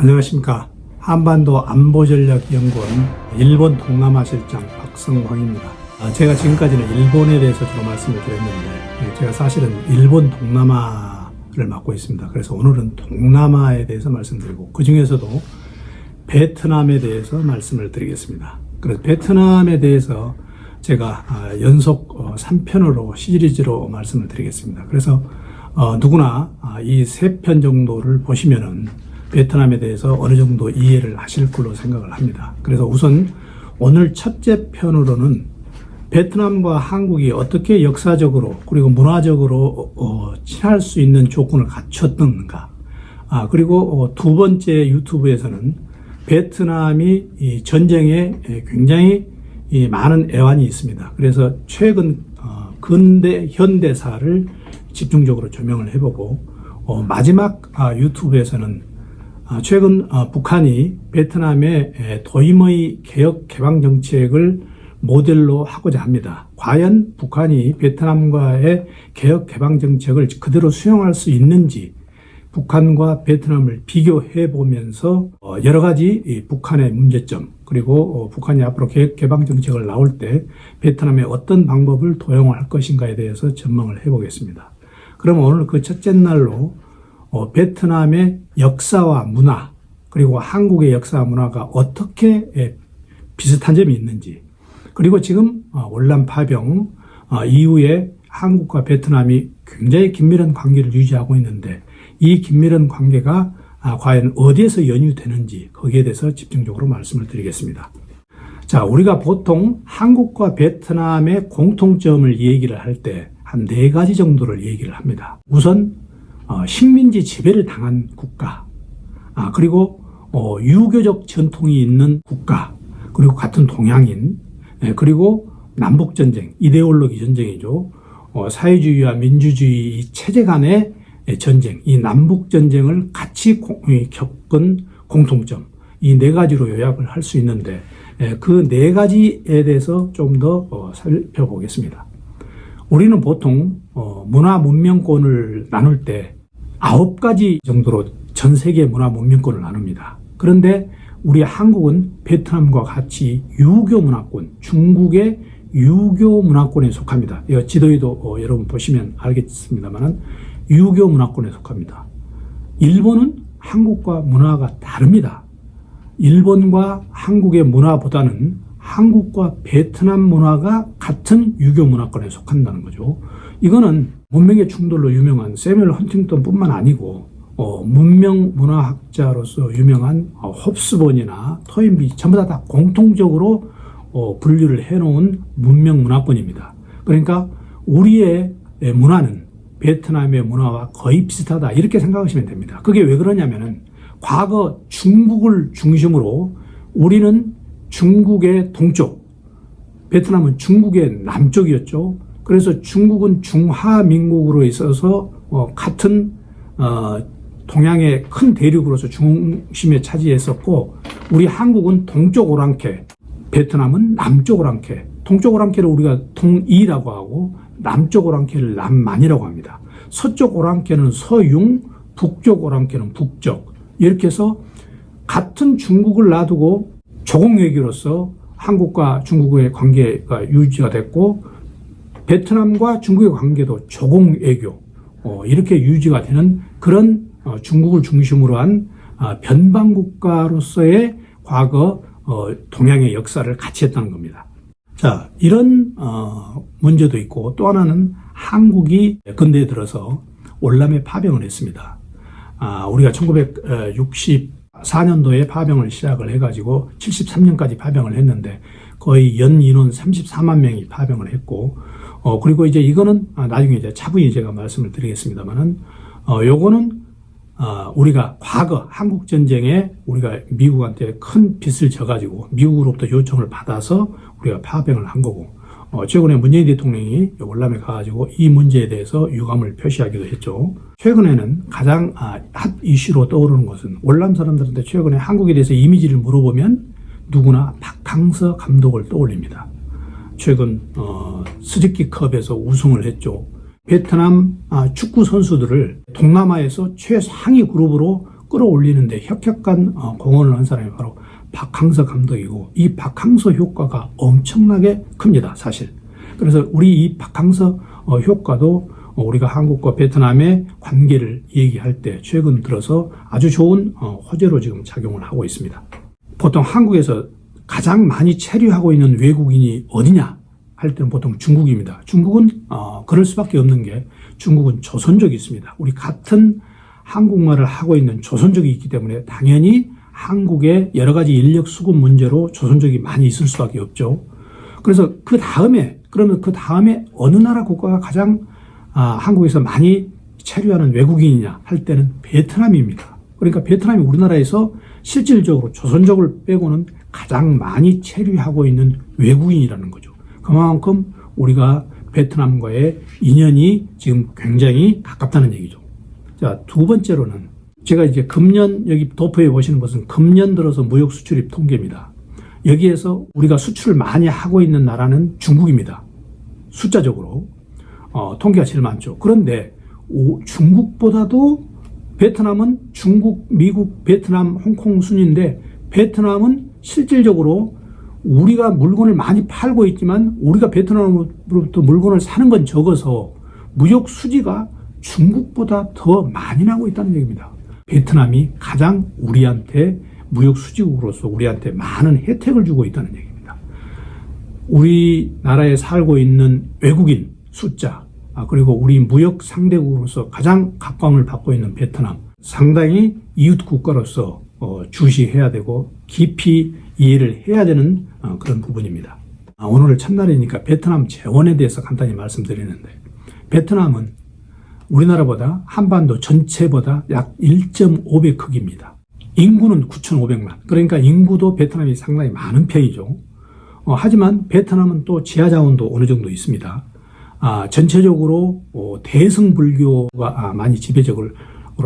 안녕하십니까. 한반도 안보전략연구원 일본 동남아 실장 박성광입니다. 제가 지금까지는 일본에 대해서 주로 말씀을 드렸는데 제가 사실은 일본 동남아를 맡고 있습니다. 그래서 오늘은 동남아에 대해서 말씀드리고 그 중에서도 베트남에 대해서 말씀을 드리겠습니다. 그래서 베트남에 대해서 제가 연속 3편으로 시리즈로 말씀을 드리겠습니다. 그래서 누구나 이 3편 정도를 보시면은 베트남에 대해서 어느 정도 이해를 하실 걸로 생각을 합니다. 그래서 우선 오늘 첫째 편으로는 베트남과 한국이 어떻게 역사적으로 그리고 문화적으로 친할 수 있는 조건을 갖췄던가, 그리고 두 번째 유튜브에서는 베트남이 이 전쟁에 굉장히 많은 애환이 있습니다. 그래서 최근 근대 현대사를 집중적으로 조명을 해보고 마지막 유튜브에서는 최근 북한이 베트남의 도임의 개혁 개방 정책을 모델로 하고자 합니다. 과연 북한이 베트남과의 개혁 개방 정책을 그대로 수용할 수 있는지 북한과 베트남을 비교해 보면서 여러 가지 북한의 문제점 그리고 북한이 앞으로 개혁 개방 정책을 나올 때 베트남에 어떤 방법을 도용할 것인가에 대해서 전망을 해 보겠습니다. 그럼 오늘 그 첫째 날로 베트남의 역사와 문화 그리고 한국의 역사와 문화가 어떻게 비슷한 점이 있는지, 그리고 지금 월남 파병 이후에 한국과 베트남이 굉장히 긴밀한 관계를 유지하고 있는데 이 긴밀한 관계가 과연 어디에서 연유되는지 거기에 대해서 집중적으로 말씀을 드리겠습니다. 자, 우리가 보통 한국과 베트남의 공통점을 얘기를 할 때 한 4가지 정도를 얘기를 합니다. 우선 식민지 지배를 당한 국가, 그리고 유교적 전통이 있는 국가, 그리고 같은 동양인, 그리고 남북전쟁, 이데올로기 전쟁이죠. 사회주의와 민주주의 체제 간의 전쟁, 이 남북전쟁을 같이 겪은 공통점, 이 4가지로 요약을 할 수 있는데 그 4가지에 대해서 좀 더 살펴보겠습니다. 우리는 보통 문화 문명권을 나눌 때 9가지 정도로 전 세계 문화 문명권을 나눕니다. 그런데 우리 한국은 베트남과 같이 유교 문화권, 중국의 유교 문화권에 속합니다. 이 지도에도 여러분 보시면 알겠습니다만 유교 문화권에 속합니다. 일본은 한국과 문화가 다릅니다. 일본과 한국의 문화보다는 한국과 베트남 문화가 같은 유교 문화권에 속한다는 거죠. 이거는 문명의 충돌로 유명한 세뮤얼 헌팅턴 뿐만 아니고 문명 문화학자로서 유명한 홉스본이나 토인비 전부 다 공통적으로 분류를 해놓은 문명 문화권입니다. 그러니까 우리의 문화는 베트남의 문화와 거의 비슷하다 이렇게 생각하시면 됩니다. 그게 왜 그러냐면은 과거 중국을 중심으로 우리는 중국의 동쪽, 베트남은 중국의 남쪽이었죠. 그래서 중국은 중화민국으로 있어서 같은 동양의 큰 대륙으로서 중심에 차지했었고, 우리 한국은 동쪽 오랑캐, 베트남은 남쪽 오랑캐, 동쪽 오랑캐를 우리가 동이라고 하고 남쪽 오랑캐를 남만이라고 합니다. 서쪽 오랑캐는 서융, 북쪽 오랑캐는 북적, 이렇게 해서 같은 중국을 놔두고 조공외교로서 한국과 중국의 관계가 유지가 됐고 베트남과 중국의 관계도 조공외교 이렇게 유지가 되는 그런 중국을 중심으로 한 변방국가로서의 과거 동양의 역사를 같이 했다는 겁니다. 자, 이런 문제도 있고 또 하나는 한국이 근대에 들어서 월남에 파병을 했습니다. 우리가 1964년도에 파병을 시작을 해가지고 73년까지 파병을 했는데 거의 연 인원 34만 명이 파병을 했고, 그리고 이제 이거는 나중에 이제 차분히 제가 말씀을 드리겠습니다만은, 요거는, 우리가 과거 한국전쟁에 우리가 미국한테 큰 빚을 져가지고 미국으로부터 요청을 받아서 우리가 파병을 한 거고, 최근에 문재인 대통령이 월남에 가가지고 이 문제에 대해서 유감을 표시하기도 했죠. 최근에는 가장 핫 이슈로 떠오르는 것은 월남 사람들한테 최근에 한국에 대해서 이미지를 물어보면 누구나 박항서 감독을 떠올립니다. 최근 스즈키컵에서 우승을 했죠. 베트남 축구 선수들을 동남아에서 최상위 그룹으로 끌어올리는데 혁혁한 공헌을 한 사람이 바로 박항서 감독이고, 이 박항서 효과가 엄청나게 큽니다, 사실. 그래서 우리 이 박항서 효과도 우리가 한국과 베트남의 관계를 얘기할 때 최근 들어서 아주 좋은 호재로 지금 작용을 하고 있습니다. 보통 한국에서 가장 많이 체류하고 있는 외국인이 어디냐 할 때는 보통 중국입니다. 중국은 그럴 수밖에 없는 게, 중국은 조선족이 있습니다. 우리 같은 한국말을 하고 있는 조선족이 있기 때문에 당연히 한국의 여러 가지 인력 수급 문제로 조선족이 많이 있을 수밖에 없죠. 그래서 그러면 그 다음에 어느 나라 국가가 가장 한국에서 많이 체류하는 외국인이냐 할 때는 베트남입니다. 그러니까 베트남이 우리나라에서 실질적으로 조선족을 빼고는 가장 많이 체류하고 있는 외국인이라는 거죠. 그만큼 우리가 베트남과의 인연이 지금 굉장히 가깝다는 얘기죠. 자, 두 번째로는 제가 이제 금년 여기 도표에 보시는 것은 금년 들어서 무역 수출입 통계입니다. 여기에서 우리가 수출을 많이 하고 있는 나라는 중국입니다. 숫자적으로 통계가 제일 많죠. 그런데 중국보다도 베트남은 중국, 미국, 베트남, 홍콩 순인데, 베트남은 실질적으로 우리가 물건을 많이 팔고 있지만 우리가 베트남으로부터 물건을 사는 건 적어서 무역 수지가 중국보다 더 많이 나고 있다는 얘기입니다. 베트남이 가장 우리한테 무역 수지국으로서 우리한테 많은 혜택을 주고 있다는 얘기입니다. 우리나라에 살고 있는 외국인 숫자, 그리고 우리 무역 상대국으로서 가장 각광을 받고 있는 베트남, 상당히 이웃 국가로서 주시해야 되고 깊이 이해를 해야 되는 그런 부분입니다. 오늘 첫날이니까 베트남 재원에 대해서 간단히 말씀드리는데, 베트남은 우리나라보다 한반도 전체보다 약 1.5배 크기입니다. 인구는 9,500만. 그러니까 인구도 베트남이 상당히 많은 편이죠. 하지만 베트남은 또 지하자원도 어느 정도 있습니다. 전체적으로 대승불교가 많이 지배적으로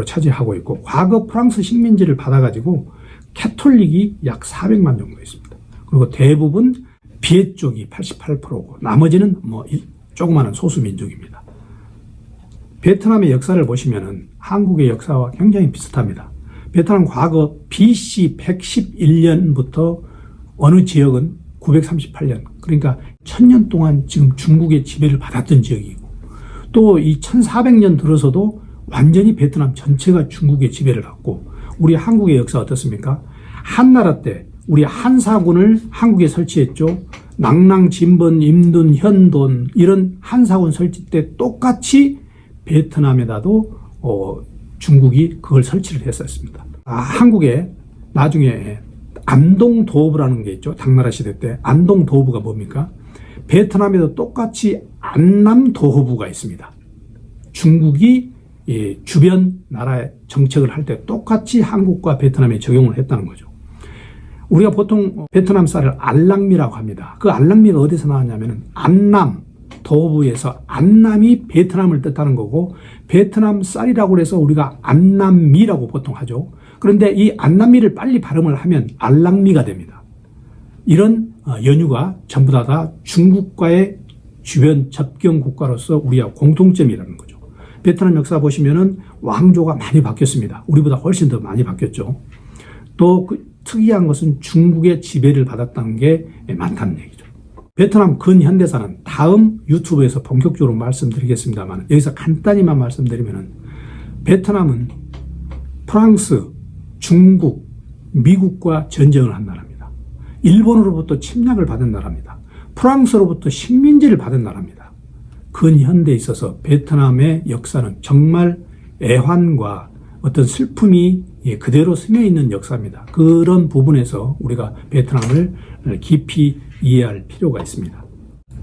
차지하고 있고, 과거 프랑스 식민지를 받아가지고 캐톨릭이 약 400만 정도 있습니다. 그리고 대부분 비엣 쪽이 88%고 나머지는 조그마한 소수민족입니다. 베트남의 역사를 보시면은 한국의 역사와 굉장히 비슷합니다. 베트남 과거 BC 111년부터 어느 지역은 938년, 그러니까 1000년 동안 지금 중국의 지배를 받았던 지역이고, 또 이 1400년 들어서도 완전히 베트남 전체가 중국의 지배를 받고, 우리 한국의 역사 어떻습니까? 한나라 때 우리 한사군을 한국에 설치했죠. 낭랑, 진번, 임둔, 현돈 이런 한사군 설치 때 똑같이 베트남에다도 중국이 그걸 설치를 했었습니다. 한국에 나중에 안동도읍이라는 게 있죠. 당나라 시대 때 안동도읍가 뭡니까? 베트남에도 똑같이 안남도읍가 있습니다. 중국이 주변 나라에 정책을 할 때 똑같이 한국과 베트남에 적용을 했다는 거죠. 우리가 보통 베트남 쌀을 알랑미라고 합니다. 그 알랑미가 어디서 나왔냐면은 안남 도읍에서, 안남이 베트남을 뜻하는 거고, 베트남 쌀이라고 해서 우리가 안남미라고 보통 하죠. 그런데 이 안남미를 빨리 발음을 하면 알랑미가 됩니다. 이런 연유가 전부 다 중국과의 주변 접경 국가로서 우리와 공통점이라는 거죠. 베트남 역사 보시면은 왕조가 많이 바뀌었습니다. 우리보다 훨씬 더 많이 바뀌었죠. 또 특이한 것은 중국의 지배를 받았다는 게 많다는 얘기죠. 베트남 근현대사는 다음 유튜브에서 본격적으로 말씀드리겠습니다만, 여기서 간단히만 말씀드리면은, 베트남은 프랑스, 중국, 미국과 전쟁을 한 나라입니다. 일본으로부터 침략을 받은 나라입니다. 프랑스로부터 식민지를 받은 나라입니다. 근현대에 있어서 베트남의 역사는 정말 애환과 어떤 슬픔이 그대로 스며 있는 역사입니다. 그런 부분에서 우리가 베트남을 깊이 이해할 필요가 있습니다.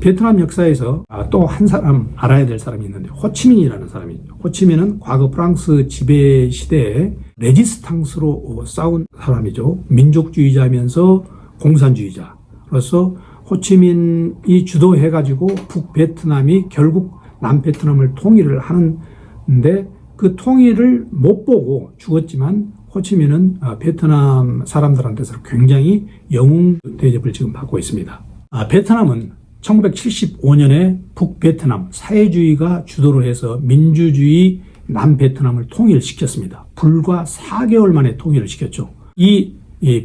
베트남 역사에서 또 한 사람 알아야 될 사람이 있는데, 호치민이라는 사람이죠. 호치민은 과거 프랑스 지배 시대에 레지스탕스로 싸운 사람이죠. 민족주의자면서 공산주의자로서 호치민이 주도해가지고 북베트남이 결국 남베트남을 통일을 하는데, 그 통일을 못 보고 죽었지만 호치민은 베트남 사람들한테서 굉장히 영웅 대접을 지금 받고 있습니다. 베트남은 1975년에 북베트남 사회주의가 주도를 해서 민주주의 남베트남을 통일시켰습니다. 불과 4개월 만에 통일을 시켰죠. 이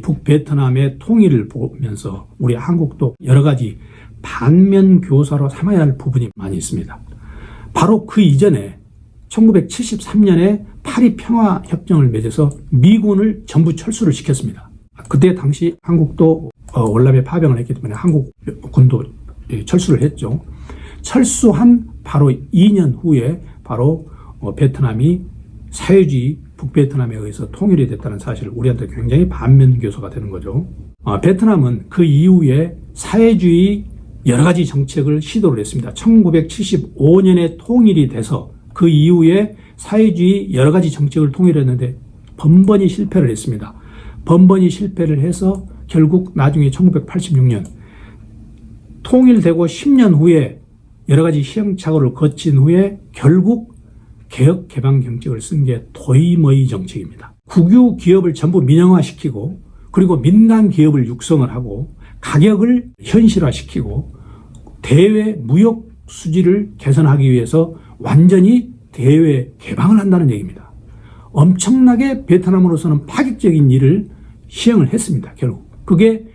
북베트남의 통일을 보면서 우리 한국도 여러 가지 반면 교사로 삼아야 할 부분이 많이 있습니다. 바로 그 이전에 1973년에 파리 평화협정을 맺어서 미군을 전부 철수를 시켰습니다. 그때 당시 한국도 월남에 파병을 했기 때문에 한국 군도 철수를 했죠. 철수한 바로 2년 후에 바로 베트남이 사회주의 북베트남에 의해서 통일이 됐다는 사실을 우리한테 굉장히 반면교사가 되는 거죠. 베트남은 그 이후에 사회주의 여러 가지 정책을 시도를 했습니다. 1975년에 통일이 돼서 그 이후에 사회주의 여러 가지 정책을 통일했는데 번번이 실패를 했습니다. 번번이 실패를 해서 결국 나중에 1986년 통일되고 10년 후에 여러 가지 시행착오를 거친 후에 결국 개혁 개방 정책을 쓴 게 도이머이 정책입니다. 국유 기업을 전부 민영화시키고 그리고 민간 기업을 육성을 하고 가격을 현실화시키고 대외 무역 수지를 개선하기 위해서 완전히 대외 개방을 한다는 얘기입니다. 엄청나게 베트남으로서는 파격적인 일을 시행을 했습니다. 결국 그게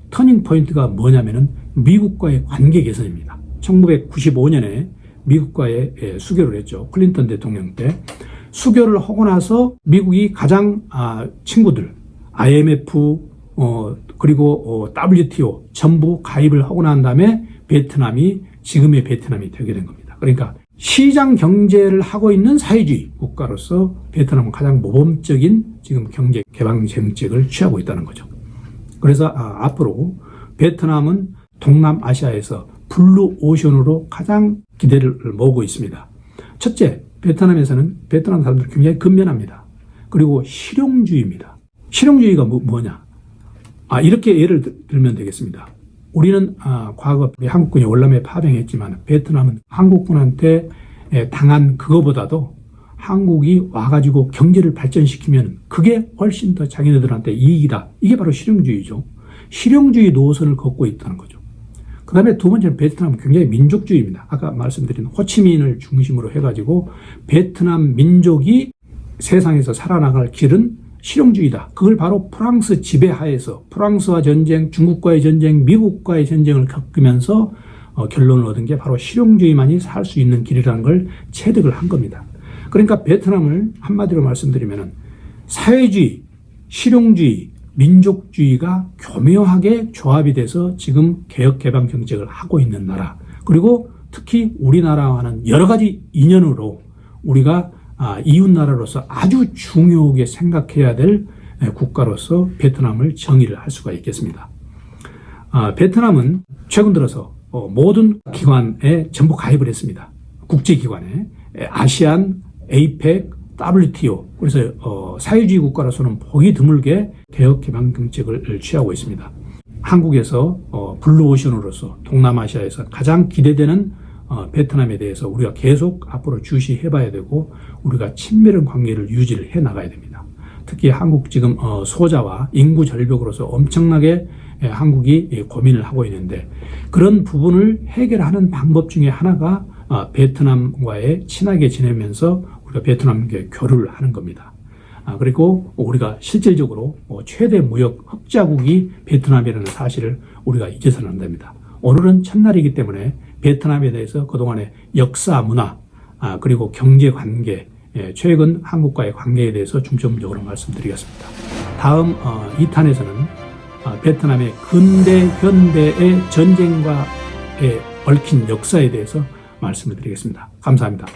터닝 포인트가 뭐냐면은 미국과의 관계 개선입니다. 1995년에 미국과의 수교를 했죠. 클린턴 대통령 때 수교를 하고 나서 미국이 가장 친구들 IMF 그리고 WTO 전부 가입을 하고 난 다음에 베트남이 지금의 베트남이 되게 된 겁니다. 그러니까 시장 경제를 하고 있는 사회주의 국가로서 베트남은 가장 모범적인 지금 경제 개방 정책을 취하고 있다는 거죠. 그래서 앞으로 베트남은 동남아시아에서 블루 오션으로 가장 기대를 모으고 있습니다. 첫째, 베트남에서는 베트남 사람들이 굉장히 근면합니다. 그리고 실용주의입니다. 실용주의가 뭐냐? 이렇게 예를 들면 되겠습니다. 우리는 과거 우리 한국군이 월남에 파병했지만 베트남은 한국군한테 당한 그거보다도 한국이 와가지고 경제를 발전시키면 그게 훨씬 더 자기네들한테 이익이다. 이게 바로 실용주의죠. 실용주의 노선을 걷고 있다는 거죠. 그 다음에 두 번째는 베트남은 굉장히 민족주의입니다. 아까 말씀드린 호치민을 중심으로 해가지고 베트남 민족이 세상에서 살아나갈 길은 실용주의다. 그걸 바로 프랑스 지배하에서 프랑스와 전쟁, 중국과의 전쟁, 미국과의 전쟁을 겪으면서 결론을 얻은 게 바로 실용주의만이 살 수 있는 길이라는 걸 체득을 한 겁니다. 그러니까 베트남을 한마디로 말씀드리면 사회주의, 실용주의, 민족주의가 교묘하게 조합이 돼서 지금 개혁개방 정책을 하고 있는 나라. 그리고 특히 우리나라와는 여러 가지 인연으로 우리가 이웃나라로서 아주 중요하게 생각해야 될 국가로서 베트남을 정의를 할 수가 있겠습니다. 베트남은 최근 들어서 모든 기관에 전부 가입을 했습니다. 국제기관에 아시안, 에이펙, WTO. 그래서 사회주의 국가로서는 보기 드물게 개혁 개방 정책을 취하고 있습니다. 한국에서 블루오션으로서 동남아시아에서 가장 기대되는 베트남에 대해서 우리가 계속 앞으로 주시해 봐야 되고 우리가 친밀한 관계를 유지를 해 나가야 됩니다. 특히 한국 지금 소자와 인구 절벽으로서 엄청나게 한국이 고민을 하고 있는데 그런 부분을 해결하는 방법 중에 하나가 베트남과의 친하게 지내면서 우리가 베트남과 교류를 하는 겁니다. 그리고 우리가 실질적으로 최대 무역 흑자국이 베트남이라는 사실을 우리가 잊어서는 안 됩니다. 오늘은 첫날이기 때문에 베트남에 대해서 그동안의 역사, 문화, 그리고 경제 관계, 최근 한국과의 관계에 대해서 중점적으로 말씀드리겠습니다. 다음 2탄에서는 베트남의 근대, 현대의 전쟁과의 얽힌 역사에 대해서 말씀을 드리겠습니다. 감사합니다.